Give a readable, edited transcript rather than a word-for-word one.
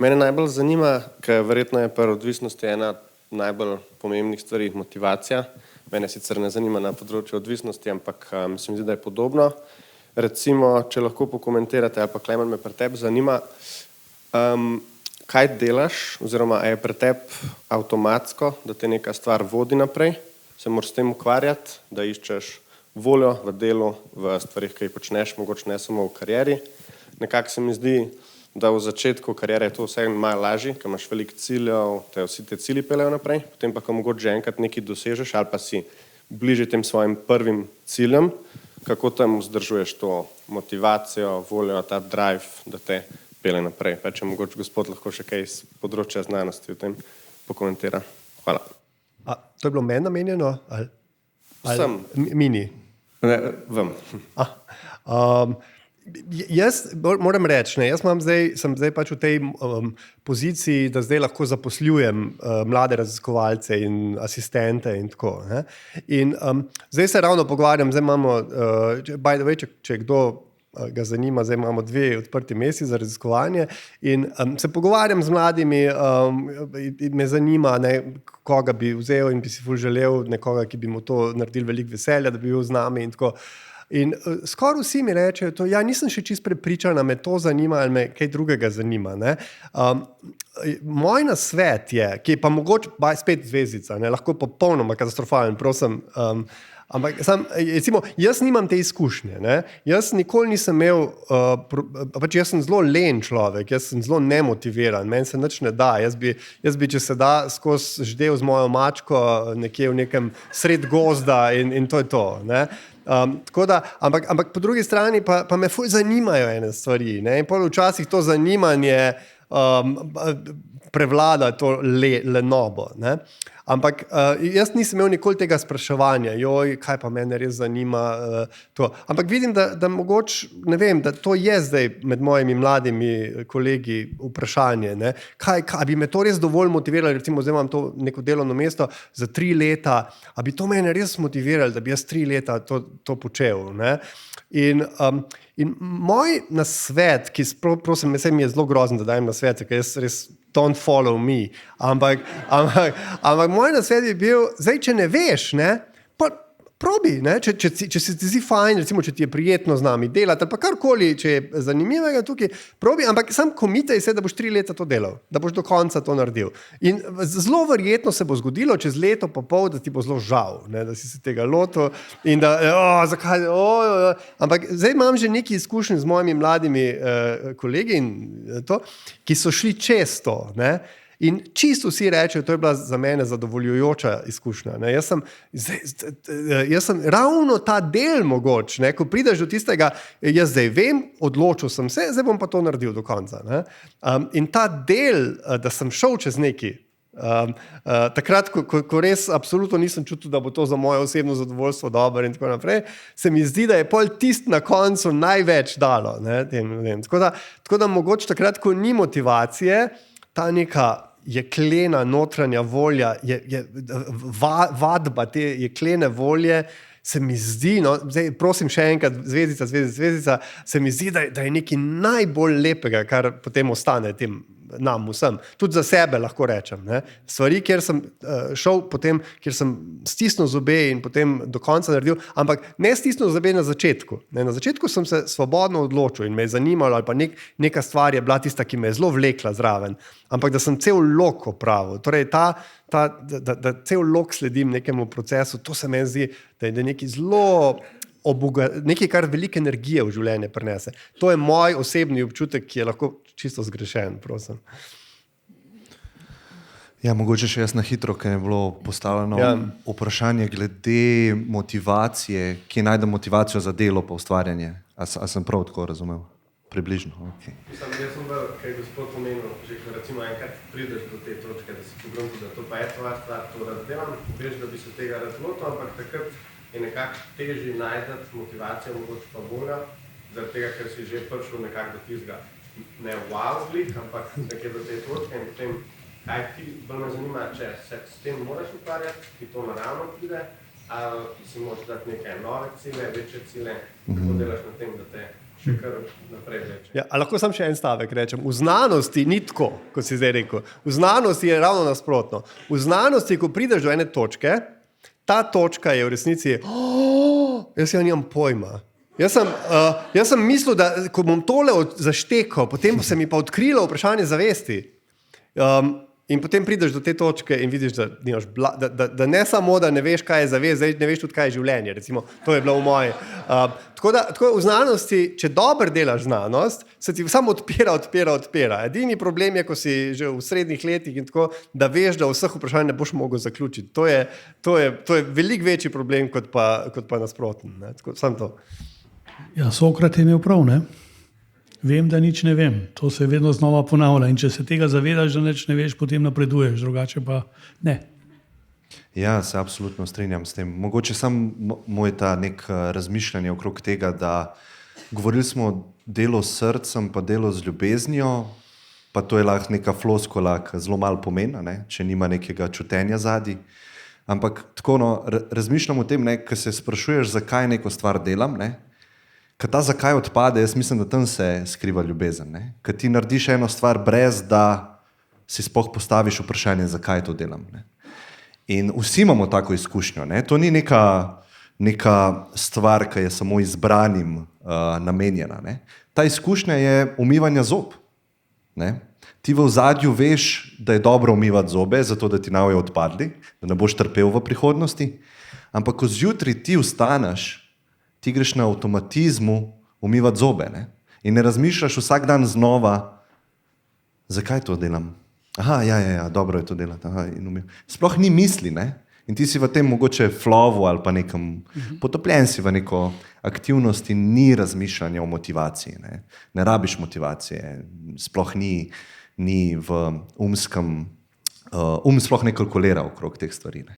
Mene najbolj zanima, ker verjetno je pri odvisnosti ena najbolj pomembnih stvari motivacija. Mene sicer ne zanima na področju odvisnosti, ampak se mi zdi, da je podobno. Recimo, če lahko pokomentirate, ali pa Klemen, me pri tebi zanima, kaj delaš, oziroma je pri tebi avtomatsko, da te neka stvar vodi naprej, se moraš s tem ukvarjati, da iščeš voljo v delu, v stvarih, ki jih počneš, mogoče ne samo v karieri. Nekako se mi zdi, da v začetku kariere je to vse malo lažje, ker imaš veliko ciljev, te vsi te cilji peljejo naprej, potem pa, ko mogoče že enkrat nekaj dosežeš ali pa si bliže tem svojim prvim ciljem, kako tam vzdržuješ to motivacijo, voljo, ta drive, da te pelje naprej. Pa če mogoče gospod lahko še kaj iz področja znanosti v tem pokomentira. Hvala. To je bilo meni namenjeno? Vsem. Mini? Ne, vam. Jaz moram reči, sem zdaj pač v tej poziciji, da zdaj lahko zaposlujem mlade raziskovalce in asistente in tako. Ne? In zdaj se ravno pogovarjam, zdaj imamo, by the way, če kdo ga zanima, zdaj imamo 2 odprti meseci za raziskovanje in se pogovarjam z mladimi in me zanima, koga bi vzel in bi si ful želel, nekoga, ki bi mu to naredil veliko veselja, da bi bil z nami in tako. In skoraj vsi mi rečejo to, nisem še čisto prepričana, me to zanima ali me kaj drugega zanima. Ne? Moj nasvet je, ki je pa mogoče spet zvezdica, lahko popolnoma katastrofalen, prosim, ampak recimo, jaz nimam te izkušnje. Ne? Jaz nikoli nisem imel, pač jaz sem zelo len človek, jaz sem zelo nemotiviran, meni se nič ne da. Jaz bi če se da, skozi ždel z mojo mačko nekje v nekem sred gozda in to je to. Ne? Tako da, ampak po drugi strani pa me ful zanimajo ene stvari. Ne? In pol včasih to zanimanje prevlada to lenobo. Ne? Ampak jaz nisem imel nikoli tega spraševanja, kaj pa mene res zanima to. Ampak vidim, da mogoče, ne vem, da to je zdaj med mojimi mladimi kolegi vprašanje. Ne? Kaj bi me to res dovolj motiviralo, recimo zdaj imam to neko delovno mesto za 3 leta, a bi to mene res motiviralo, da bi jaz 3 leta to počel. Ne? In moj nasvet, ki prosim, mi je zelo grozen, da dajem nasvete, ker jaz res don't follow me, ampak moj nasvet je bil, zdaj, če ne veš, pa probi, če se ti zdi fajn, recimo, če ti je prijetno z nami delati, ali pa karkoli, če je zanimivega tukaj, probi, ampak sam komitaj se, da boš 3 leta to delal, da boš do konca to naredil. In zelo verjetno se bo zgodilo čez leto pa pol, da ti bo zelo žal, da si se tega lotil in da, zakaj, ampak zdaj imam že nekaj izkušenj z mojimi mladimi kolegi in to, ki so šli čez to, in čisto vsi rečejo, to je bila za mene zadovoljujoča izkušnja. Jaz sem ravno ta del mogoč, ko prideš do tistega, jaz zdaj vem, odločil sem se, zdaj bom pa to naredil do konca. In ta del, da sem šel čez neki, takrat, ko res absolutno nisem čutil, da bo to za moje osebno zadovoljstvo dobro in tako naprej, se mi zdi, da je pol tist na koncu največ dalo. Tako da mogoče takrat, ko ni motivacije, ta neka jeklena notranja volja, vadba te jeklene volje, se mi zdi, zdaj prosim še enkrat, zvezdica, se mi zdi, da je nekaj najbolj lepega, kar potem ostane tem nam vsem. Tudi za sebe lahko rečem. Stvari, kjer sem šel potem, kjer sem stisnil zobe in potem do konca naredil, ampak ne stisnil zobe na začetku. Na začetku sem se svobodno odločil in me je zanimalo, ali pa neka stvar je bila tista, ki me je zelo vlekla zraven, ampak da sem cel lok opravil. Torej, da cel lok sledim nekemu procesu, to se meni zdi, da je nekaj zelo nekaj, kar veliko energije v življenje prinese. To je moj osebni občutek, ki je lahko čisto zgrešen, prosim. Ja, mogoče še jaz na hitro, ker je bilo postavljeno vprašanje glede motivacije, kje najdem motivacijo za delo pa ustvarjanje. A sem prav tako razumel? Približno, okay. Jaz sem bil, kaj gospod omenil, že recimo enkrat prideš do te točke, da si pogledal, da to pa je tvoja stvar, to razdelam, veš, da bi se tega razlotil, ampak takrat je nekako težje najdeti motivacijo, mogoče pa voljo, zaradi tega, ker si že prišel nekako do tistega, ne wow zlik, ampak nekje do te točke in potem, kaj ti bolj me zanima, če se s tem moraš ukvarjati, ti to naravno pride, ali si moraš dati neke nove cilje, večje cilje, kako delaš na tem, da te še kar naprej vleče. Ja, a lahko sam še en stavek rečem. V znanosti ni tako, kot si zdaj rekel. V znanosti je ravno nasprotno. V znanosti, ko prideš do ene točke, ta točka je v resnici, jaz nimam pojma. Jaz sem mislil, da ko bom tole zaštekal, potem se mi pa odkrilo vprašanje zavesti. In potem prideš do te točke in vidiš, da ne samo, da ne veš, kaj je zavest, zdaj ne veš tudi, kaj je življenje. Recimo, to je bilo v moji. Tako v znanosti, če dobro delaš znanost, se ti samo odpira. Edini problem je, ko si že v srednjih letih in tako, da veš, da vseh vprašanj ne boš mogel zaključiti. To je veliko večji problem, kot pa nasprotno. Samo to. Ja, Sokrat je imel prav, ne? Vem, da nič ne vem. To se vedno znova ponavlja. In če se tega zavedaš, da nič ne veš, potem napreduješ, drugače pa ne. Ja, se absolutno strinjam s tem. Mogoče samo moj ta nek razmišljanje okrog tega, da govorili smo delo s srcem, pa delo z ljubeznijo, pa to je lahko neka floskula, ki zelo malo pomeni, ne? Če nima nekega čutenja zadaj. Ampak tako, razmišljam o tem, ko se sprašuješ, zakaj neko stvar delam, ne? Kad ta zakaj odpade, jaz mislim, da tam se skriva ljubezen. Ne? Kad ti narediš eno stvar brez, da si sploh postaviš vprašanje, zakaj to delam. Ne? In vsi imamo tako izkušnjo. Ne? To ni neka stvar, ki je samo izbranim namenjena. Ne? Ta izkušnja je umivanja zob. Ne? Ti v ozadju veš, da je dobro umivati zobe, zato da ti ne odpadli, da ne boš trpel v prihodnosti. Ampak ko zjutraj ti vstaneš, ti greš na avtomatizmu umivati zobe, ne? In ne razmišljaš vsak dan znova, zakaj to delam. Aha, ja, dobro je to delati. Sploh ni misli, ne? In ti si v tem mogoče flowu ali pa nekem potopljen si v neko aktivnost in ni razmišljanja o motivaciji. Ne rabiš motivacije, sploh ni v umskem, sploh ne kalkulira okrog teh stvari. Ne?